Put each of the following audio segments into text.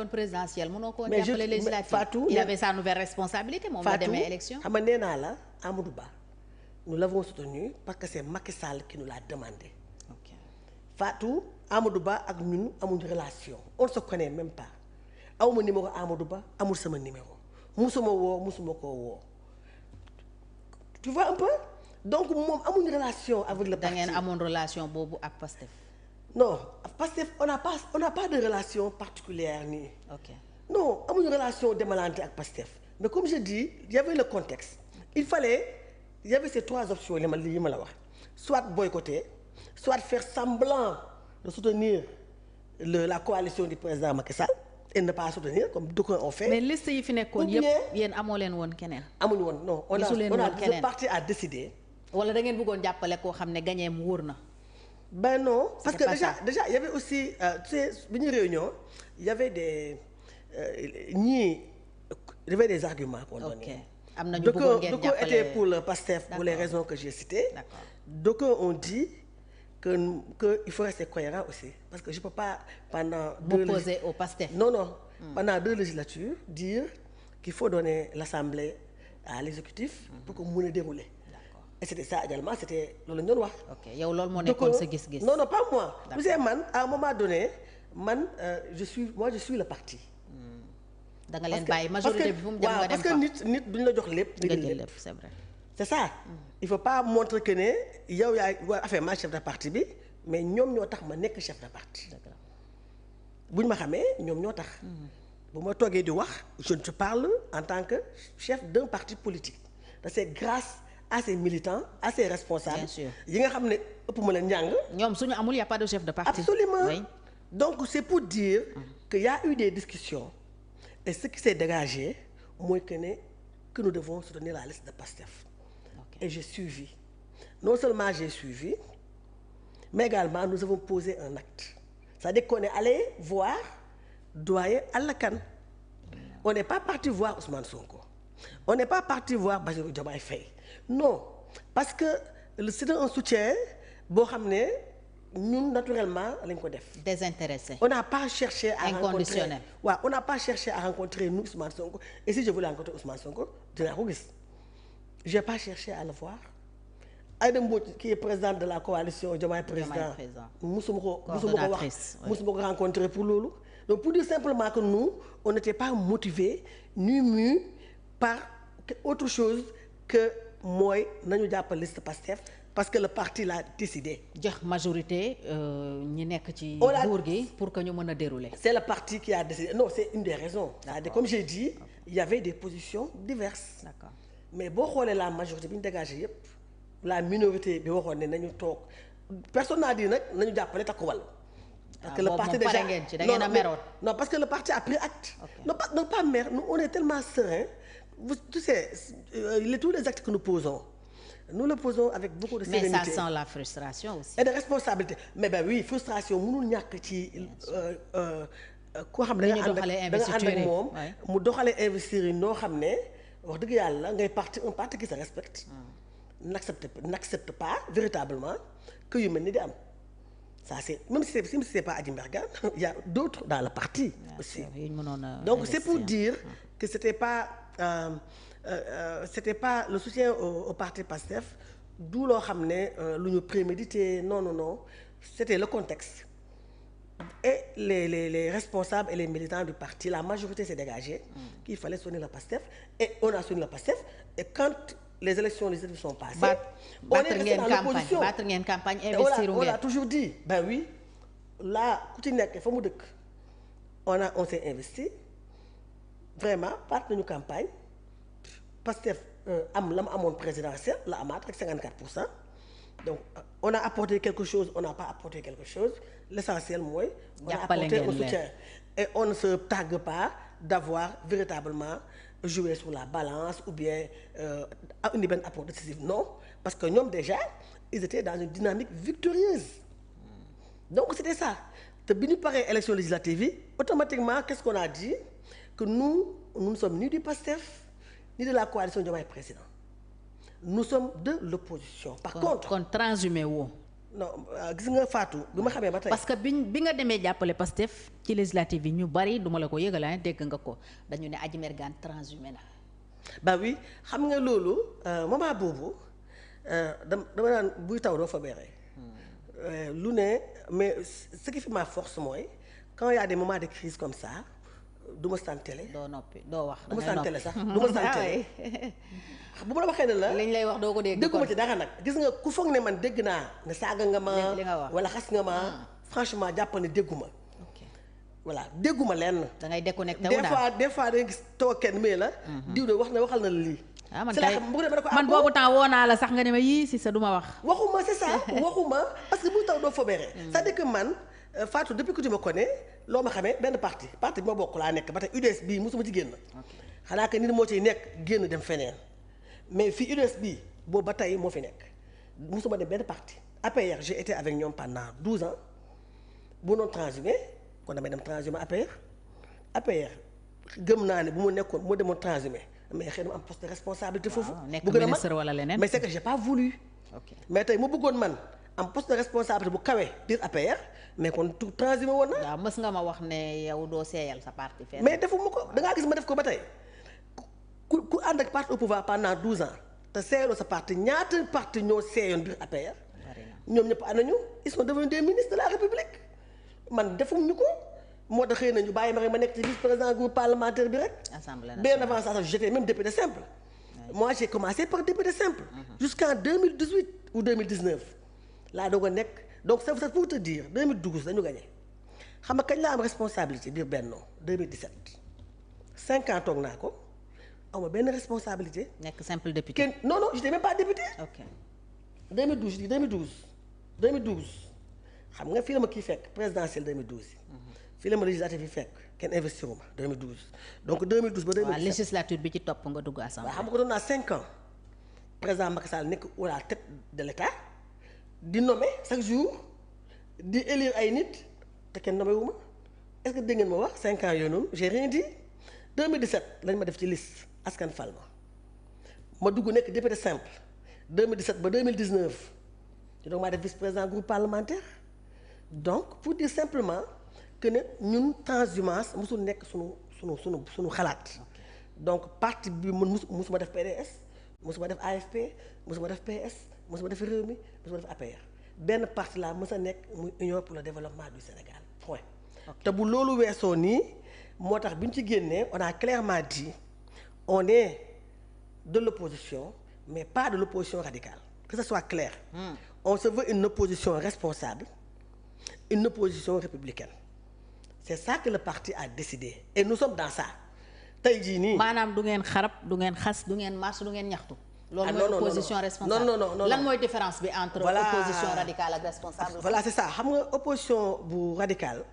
doon présidentielle mënoo koo mais jàppale législative. Fatou il avait sa nouvelle responsabilité moom la demee élection. xam nga nee naa la Amadou Ba nous l'avons soutenu parce que c'est Macky Sall qui nous l'a demandé. ok Fatou Amadou Ba ak ñun amuñu relation on se connaît même pas awma numéro Amadou Ba amul sama numéro musuma koo woo tu vois un peu donc moom amuñu relation avec le parti. da ngeen amoon relation boobu ak Pastef. non Pastef on n'a pas de relation particulière nii. ok non amuñu relation demalante ak Pastef mais comme je dis il y avait le contexte il y avait ces 3 options yi ma la wax soit boycotter soit faire semblant de soutenir la coalition du président Macky Sall et ne pas soutenir comme d'aucuns ont fait. mais liste yi fi nekkoon yëpp yéen amoo leen woon keneen. amuñu woon non on a le parti a décidé. wala da ngeen bëggoon jàppale koo xam ne gagné mu wóor na. ben non parce que déjà il y avait aussi tu sais bi ñu réunion il y avait des des arguments qu'on donnait. am na ñu bëggoon ngeen jàppale d'aucuns étaient pour le PASTEF pour les raisons que j'ai citées. d'accord d'aucuns ont dit que il faut rester cohérent aussi parce que je peux pas pendant m'opposer au PASTEF. non pendant 2 législatures dire qu'il faut donner l'Assemblée à l'exécutif pour que mu mën a dérouler. et c'était ça également c'était loolu la ñu doon wax. ok yow loolu moo nekkoon sa gis-gis. non pas moi. vous savez man à un moment donné je suis le parti. da nga leen bàyyi majorité bi fu mu dem nga dem parce que nit duñ la jox lépp. nga jël lépp c'est vrai. c'est ça. il faut pas montrer que ne yow yaay ma chef de parti bi mais ñoom ñoo tax ma nekk chef de parti. buñ ma xamee ñoom ñoo tax. bu ma toogee di wax je te parle en tant que chef d'un parti politique c'est grâce à ses militants à ses responsables. bien sûr yi nga xam ne ëpp ma leen njàng. ñoom suñu amul y a pas de chef de parti. absolument oui. donc c'est pour dire que y a eu des discussions et ce qui s'est dégagé mooy que nous devons soutenir la liste de PASTEF. Et j'ai suivi. Non seulement j'ai suivi, mais également nous avons posé un acte. C'est-à-dire qu'on est allé voir doyen Alla Kane. On n'est pas parti voir Ousmane Sonko. On n'est pas parti voir Bassirou Diomaye Faye. Non, parce que c'est un soutien boo xam ne ñun naturellement lañ ko def. désintéressé. on n'a pas cherché à inconditionnel. on n'a pas cherché à rencontrer nous Ousmane Sonko et si je voulais rencontrer Ousmane Sonko dinaa ko gis. j'ai pas cherché à le voir. Aïda Mbodj qui est présidente de la coalition Diomaye président musuma ko wax musuma ko rencontrer pour loolu. donc pour dire simplement que nous on n'était pas motivés ni mus par autre chose que mooy nañu jàppal liste PASTEF parce que le parti l'a décidé. jox majorité ñi nekk ci nguur gi pour que ñu mën a dérouler. c'est le parti qui a décidé non c'est une des raisons. c'est-à-dire comme j'ai dit il y avait des positions diverses. d'accord mais boo xoolee la majorité bi ñu dégagé yépp la minorité bi waxoon ne nañu toog personne n'a dit nag nañu jàppale takku wàll. parce que le parti déjà non parce que le parti a pris acte. non pas mer nous on est tellement serein tu sais tous les actes que nous posons. nous le posons avec beaucoup de sérénité. mais ça sent la frustration aussi. et de responsabilité mais oui frustration mënul ñàkk ci koo xam ne da nga ànd ak moom mu doxalee investir yi noo xam ne wax dëgg yàlla ngay un parti qui se respecte. n'accepte pas véritablement que yu mel ni di am. ça c'est même si c'est pas Adji Mbergane il y a d'autres dans le parti aussi. donc c'est pour dire que c'était pas le soutien au parti PASTEF du loo xam ne lu ñu prémédité non c'était le contexte et les responsables et les militants du parti la majorité s'est dégagée qu'il fallait soutenir le PASTEF et on a soutenu le PASTEF et quand les élections législatives sont passées on est resté dans l'opposition battre ngeen campagne investir on a toujours dit oui là ku ci nekk fa mu dëkk on s'est investi vraiment part nañu campagne PASTEF am la mu amoon présidentielle la amaat rek 54%. donc on a apporté quelque chose on n'a pas apporté quelque chose l'essentiel mooy on a apporté un soutien et on ne se targue pas d'avoir véritablement joué sur la balance ou bien indi benn apport décisif non parce que ñoom déjà ils étaient dans une dynamique victorieuse donc c'était ça te bi ñu paree élection législative yi automatiquement qu'est-ce qu'on a dit que nous ne sommes ni du PASTEF ni de la coalition Diomaye président nous sommes de l'opposition par contre kon transhumé woo non gis nga Fatou bi ma xamee ba tey. parce que bi nga demee jàppale Pastef ci législative yi ñu bari duma la ko yëgal dégg nga ko dañu ne Adji Mergane transhumé na. ba oui xam nga loolu moment boobu dama naan buy taw doo fa beeree. lu ne mais ce qui fait ma force mooy quand il y a des moments de crise comme ça du ma sant télé. doo noppi doo wax du ma sant télé sax du ma sant télé. bu ma la waxee ne la liñ lay wax doo ko dégg. dégguma ci dara nag gis nga ku foog ne man dégg naa ne saaga nga ma. li nga wax wala xas nga ma. franchement jàpp ne dégguma. voilà dégguma lenn. da ngay déconnecté wu daal des fois da nga gis toog kenn mais la. diw de waxal na la lii. ah man boobu temps woo naa la sax nga ne ma yii si sa du ma wax. waxuma c'est ça waxuma parce que bu taw doo fobeere. c'est-à-dire que man Fatou depuis que tu me connais loo ma xamee benn parti bi ma bokk laa nekk ba tey UDS bii mosuma ci génn. xanaa que nit moo ciy nekk génn dem feneen mais fii UDS bii boobu ba tey moo fi nekk mosuma dem benn parti. APR j'ai été avec ñoom pendant 12 ans bu noon transhumé kon damay dem transhumé APR gëm naa ne bu mu nekkoon moo demoon transhumé mais xëy na am poste de responsabilité foofu. nekk ministre wala leneen mais c'est que j'ai pas voulu. mais tey mu bëggoon man am poste de responsabilité bu kawe biir APR mais kon tout transhumé woon na. waaw mës nga ma wax ne yow doo seeyal sa parti fenn. mais defuma ko da ngaa gis ma def ko ba tey ku ànd ak parti au pouvoir pendant 12 ans te seeyaloo sa parti ñaata parti ñoo seeyoon biir APR. ñoom ñëpp ànd nañu ils sont devenus des ministres de la République man defuñu ko. moo tax xëy na ñu bàyyi ma rek ma nekk ci vice-président groupe parlementaire bi rek. Assemblée nationale bien avant ça j'étais même député simple. moi j'ai commencé par député simple. jusqu'en 2018 ou 2019 laa doog a nekk donc c'est pour te dire 2012 dañu gagné xam nga kañ laa am responsabilité biir Benno 2017 5 ans toog naa ko aw ma benn responsabilité. nekk simple député. kenn non j'étais même pas député. ok 2012 je dis 2012 xam nga fii la ma kii fekk présidentielle 2012 yi. fii la ma législative yi fekk kenn investir ma 2012 donc 2012 ba 2017 waaw législature bi ci topp nga dugg assemblée. waaw xam nga ko doon naa 5 ans président Macky Sall nekk à la tête de l'État di nommer chaque jour di élire ay nit te kenn nommé wu ma est-ce que dégg ngeen ma wax 5 ans yooyu noonu j'ai rien dit 2017 lañ ma def ci liste askan fal ma dugg nekk député simple 2017 ba 2019 te donc maa def vice-président groupe parlementaire donc pour dire simplement. que ne ñun transhumance mosul nekk sunu xalaat donc parti bi mun musuma def PDS musuma def AFP musuma def PS musuma def Rewmi musuma def APR benn parti laa mës a nekk muy Union pour le développement du Sénégal point. te bu loolu weesoo nii moo tax bi ñu ci génnee on a clairement dit on est de l'opposition mais pas de l'opposition radicale que ce soit clair. On se veut une opposition responsable une opposition républicaine. C'est ça que le parti a décidé et nous sommes dans ça tey jii nii. maanaam du ngeen xarab du ngeen xas du ngeen marche du ngeen ñaxtu. loolu mooy opposition responsable non lan mooy différence bi entre. opposition radicale ak responsable. voilà c'est ça xam nga opposition bu radicale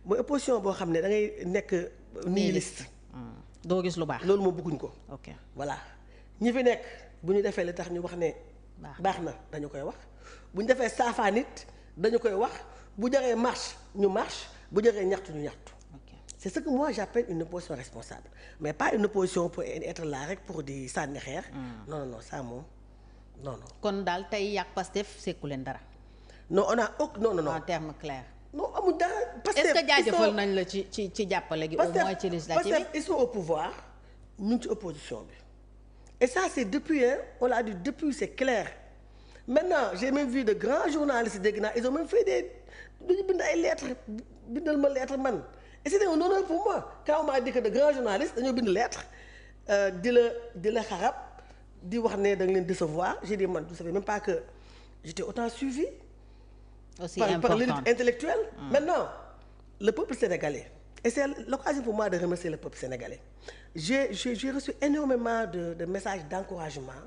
mooy opposition boo xam ne da ngay nekk nihiliste. doo gis lu baax. loolu moom bëgguñ ko. ok voilà ñi fi nekk bu ñu defee li tax ñu wax ne. baax na dañu koy wax bu ñu defee saafaa nit dañu koy wax bu jaree marche ñu marche. bu jëree ñaxtu ñu ñaxtu. c'est ce que moi j'appelle une opposition responsable mais pas une opposition pour être là rek pour di sànni xeer. non ça moom non. kon daal tey yàq Pastef sekku leen dara. non on a non. en termes clairs. non amul dara. Pastef est-ce que jaajëfal nañ la ci jàppale gi. au moins ci législative Pastef ils sont au pouvoir ñu ngi ci opposition bi et ça c'est depuis on l'a dit depuis c'est clair maintenant j'ai même vu de grands journalistes dégg naa ils ont même fait dañu bind ay lettres bindal ma lettre man et c'était un honneur pour moi quand on m'a dit que de grands journalistes dañoo bind lettre di la xarab di wax ne da nga leen décevoir j'ai dit man je savais même pas que j'étais autant suivi aussi par l'élite intellectuelle. Maintenant le peuple sénégalais et c'est l'occasion pour moi de remercier le peuple sénégalais j'ai reçu énormément de messages d'encouragement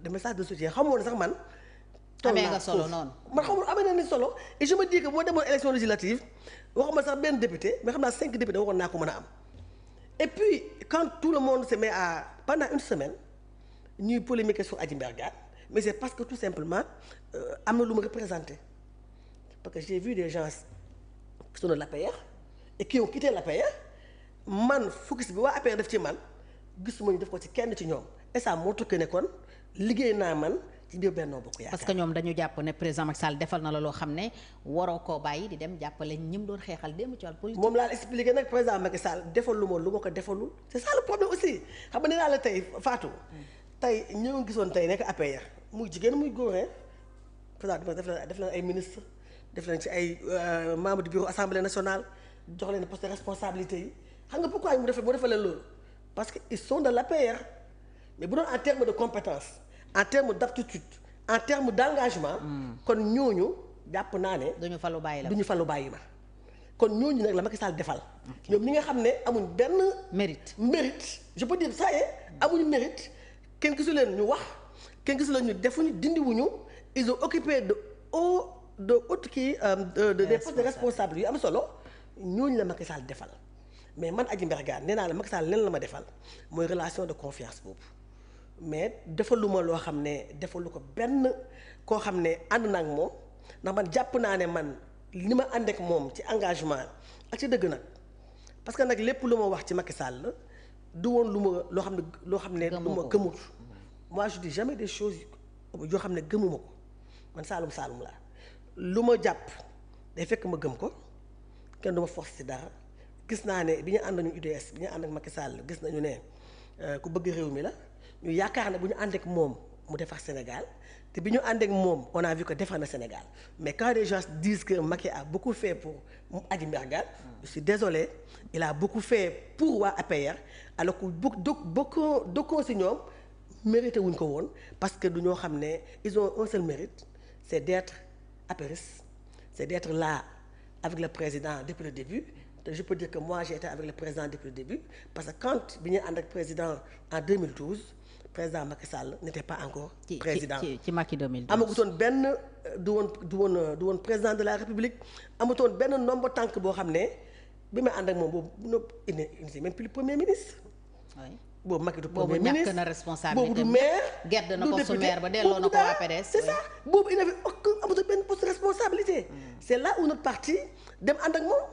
de messages de soutien xamoon sax man. amee nga solo noonu man xamul amee na ni solo et je me dis que boo demoon élection législative waxuma sax benn député mais xam naa 5 députés waxoon naa ko mën a am et puis quand tout le monde se met à pendant une semaine ñuy polémiquer sur Adji Mergane mais c'est parce que tout simplement am na lu ma représenté parce que j'ai vu des gens qui sont de l'APR et qui ont quitté l'APR man focus bi waa APR def ci man gisuma ñu def ko ci kenn ci ñoom et ça montre que ne kon liggéey naa man ci biir Benno Bokk Yaakaar. parce que ñoom dañu jàpp ne président Macky Sall defal na la loo xam ne waroo koo bàyyi di dem jàppale ñi mu doon xeexal démb ci wàllu politique. moom laa expliqué nag président Macky Sall defalu ma lu ma ko defalul c'est ça le problème aussi xam nga nee naa la tey Fatou. tey ñoo gisoon tey nekk APR muy jigéen muy góor président def leen ay ministre def leen ci ay membre du bureau assemblée nationale jox leen poste de responsabilité yi xam nga pourquoi mu defal leen loolu parce que ils sont de l'APR mais bu doon en termes de compétence en termes d'aptitude en termes d'engagement. kon ñooñu jàpp naa ne. duñu falu bàyyi la duñu falu bàyyi ma. kon ñooñu nag la Macky Sall defal. ñoom ñi nga xam ne amuñ benn. mérite je peux dire ça y est amuñu mérite kenn gisu leen ñu wax kenn gisu leen ñu defuñu dindiwuñu ils ont occupé de haute kii des postes de responsable yu am solo ñooñu la Macky Sall defal mais man Adji Mbergane nee naa la Macky Sall leen la ma defal mooy relation de confiance boobu mais defaluma loo xam ne defalu ko benn koo xam ne ànd na ak moom ndax man jàpp naa ne man li ma ànd ak moom ci engagement ak ci dëgg nag parce que nag lépp lu ma wax ci Macky Sall du woon lu ma loo xam ne lu ma gëmul moi je dis jamais des choses yoo xam ne gëmuma ko man saalum laa lu ma jàpp day fekk ma gëm ko kenn du ma force ci dara gis naa ne bi ñu ànd ñu UDS bi ñu ànd ak Macky Sall gis nañu ne ku bëgg réew mi la ñu yaakaar ne bu ñu ànd ak moom mu defar Sénégal te bi ñu ànd ak moom on a vu que defar na Sénégal mais quand les gens disent que Macky a beaucoup fait pour Adji Mbergane je suis désolé il a beaucoup fait pour waa APR alors que beaucoup ci ñoom mérité wuñ ko woon parce que du ñoo xam ne ils ont un seul mérite c'est d'être apériste, c'est d'être là avec le président depuis le début. Je peux dire que moi j'ai été avec le président depuis le début parce que quand bi ñu ànd ak président en 2012 président Macky Sall n'était pas encore président ci Macky 2012 amagutoon benn du woon président de la République amutoon benn nombre tànk boo xam ne bi ma ànd ak moom boobu il n'est même plus le premier ministre. boobu Macky du premier ministre boobu ñàkk na responsabilité boobu du maire gedd na ko su maire ba delloo na ko waa PDS c'est ça boobu il n'avait aucun amatul benn poste de responsabilité c'est là où notre parti dem ànd ak moom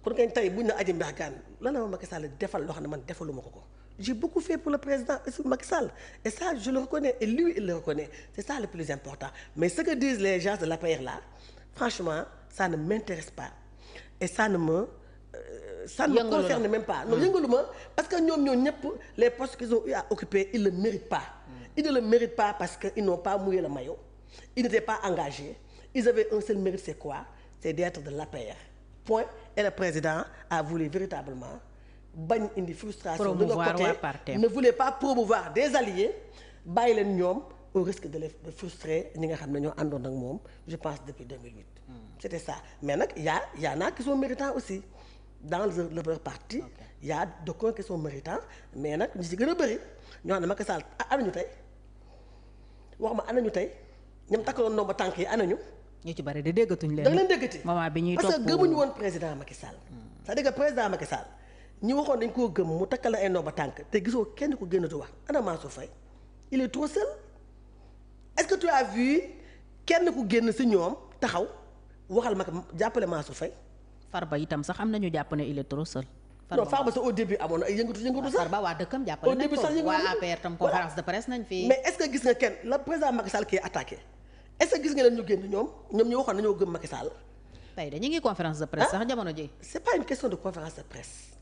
kon kay tey buñ na Adji Mbergane lan la ma Macky Sall defal loo xam ne man defaluma ko j'ai beaucoup fait pour le président Macky Sall et ça je le reconnais et lui il le reconnaît c'est ça le plus important mais ce que disent les gens de l'APR là franchement ça ne m'intéresse pas et ça ne me concerne même pas non yëngaluma parce que ñoom ñëpp les postes qu'ils ont eu à occuper ils ne le méritent pas ils ne le méritent pas parce que ils n'ont pas mouillé le maillot ils n'étaient pas engagés ils avaient un seul mérite c'est quoi c'est d'être de l'APR point et le président a voulu véritablement bañ indi frustration de leur côté ne voulait pas promouvoir des alliés bàyyi leen ñoom au risque de les frustrer ñi nga xam ne ñoo àndoon ak moom je pense depuis 2008 c'était ça mais nag y en a qui sont méritants aussi dans leur parti il y a d'aucuns qui sont méritants mais nag ñi ci gën a bëri ñoo xam ne Macky Sall anañu tey wax ma anañu tey ñoom takkaloon nomba tànk yi anañu ñu ci bëri de déggatuñ leen da nga leen déggati moment bi ñuy parce que gëmuñu woon président Macky Sall c'est-à-dire que président Macky Sall ñi waxoon dañ koo gëm mu takkal la ay nomba tànk te gisoo kenn ku génnatu wax ana Mansour Faye il est trop seul est-ce que tu as vu kenn ku génn ci ñoom taxaw waxal ma jàppale Mansour Faye Farba itam sax am nañu jàpp ne il est trop seul. non Farba sax au début amoon na ay yëngatu sax. Farba waa dëkkam jàppale nañ ko waa APR tam conférence de presse nañ fi. mais est-ce que gis nga kenn la président Macky Sall qui est attaqué est-ce que gis nga leen ñu génn ñoom ñu waxoon nañoo gëm Macky Sall. tey de ñu ngi conférence de presse sax jamono ji. c'est pas une question de conférence de presse.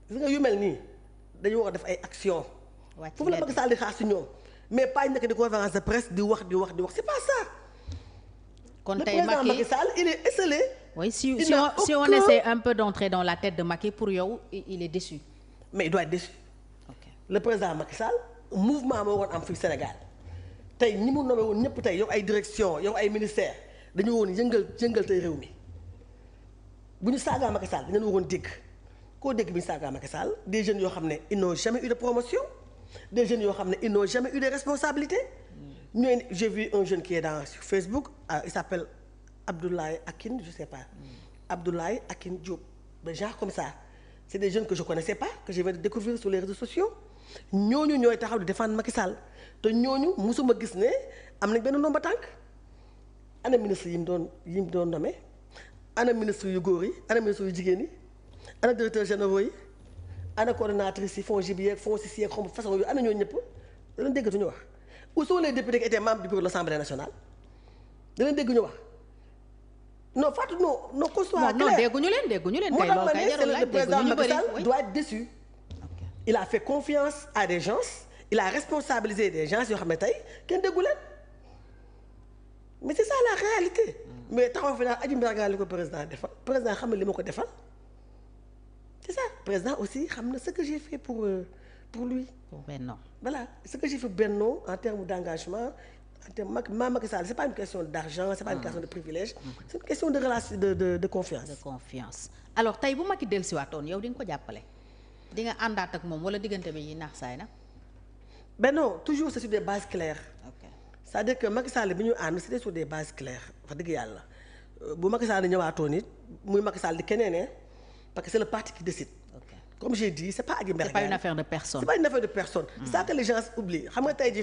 gis nga yu mel nii dañu war a def ay actions. foofu la Macky Sall di xaar ci ñoom mais pas ñu nekk di conférence de presse di wax c'est pas ça. kon tey Macky Sall il est esselé. oui si on essaie un peu d'entrer dans la tête de Macky pour yow il est déçu. mais il doit être déçu. le président Macky Sall mouvement moo woon am fii Sénégal tey ñi mu nommé woon ñëpp tey yow ay direction yow ay ministère dañu woon yëngal tey réew mi bu ñu saagaa Macky Sall dañu waroon dégg koo dégg bi ñu saagaa Macky Sall des jeunes yoo xam ne ils n'ont jamais eu de promotion des jeunes yoo xam ne ils n'ont jamais eu de responsabilité. J'ai vu un jeune qui est sur Facebook il s'appelle Abdoulaye Akin je sais pas Abdoulaye Akin Diop des gens comme ça c'est des jeunes que je connaissais pas que je viens de découvrir sur les réseaux sociaux ñooñu ñooy taxaw di défendre Macky Sall te ñooñu musuma gis ne am nañ benn nomba tànk ana ministre yi mu doon nommé ana ministre yu góor yi ana ministre yu jigéen yi ana directeur généraux yi ana coordonnatrice yi FONGIP yi ak FONSIS yi ak façon yu ana ñoo ñëpp da leen déggatuñu wax où sont les députés qui étaient membres du bureau de l'Assemblée nationale danañ dégg ñu wax non Fatou non qu'on soit clair non dégguñu leen kay loolu kay jarul laaj le président dégguñu Macky bëri Sall doit être déçu. Il a fait confiance à des gens il a responsabilisé des gens yoo xam ne tey kenn déggu leen mais c'est ça la réalité. mais taxaw fi naan Adji Mbergane li ko président defal président xam na li ma ko defal c'est ça président aussi xam na ce que j'ai fait pour lui. pour Benno. voilà ce que j'ai fait Benno en termes d'engagement en termes Macky Sall c'est pas une question d'argent c'est pas une question de privilège c'est une question de relation de confiance. de confiance alors tey bu Macky dellusiwaatoon yow di nga ko jàppale di nga àndaat ak moom wala diggante bi yi naax saay na. Benno toujours c'est sur des bases claires. ok c'est-à-dire que Macky Sall bi ñu ànd c'était sur des bases claires wax dëgg yàlla bu Macky Sall ñëwaatoon it muy Macky Sall di keneen parce que c'est le parti qui décide. ok comme j'ai dit c'est pas Adji Mbergane. c'est pas une affaire de personne. c'est pas une affaire de personne. c'est ça que les gens oublient xam nga tey jii